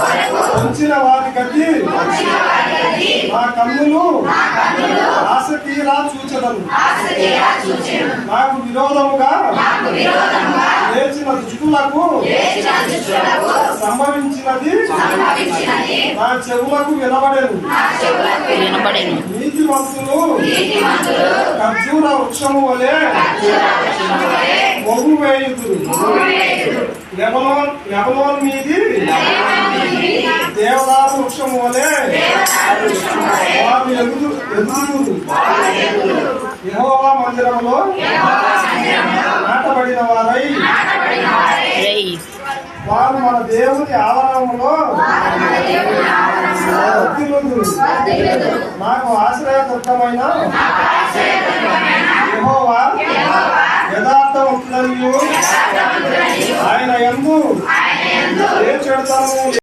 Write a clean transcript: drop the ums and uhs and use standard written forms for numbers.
వంచిన వారి గతి నా కన్నులు ఆసక్తిగా చూచెదను. నాకు విరోధముగా లేచిన దుష్టులకు సంభవించినది నా చెవులకు వినబడేను. నీతిమంతులు ఖర్జూర వృక్షము వలె మొగ్గు వేయుదురు. లెబనోను మీది దేవదారు వృక్షము వలె వారు ఎదుగుదురు. యెహోవా మందిరములో నాటబడిన వారై వారు మన దేవుని ఆవరణంలో నాకు ఆశ్రయదుర్గమైన యెహోవా యథార్థవంతుడనియు ఆయన యందు ఏ చెడుతనము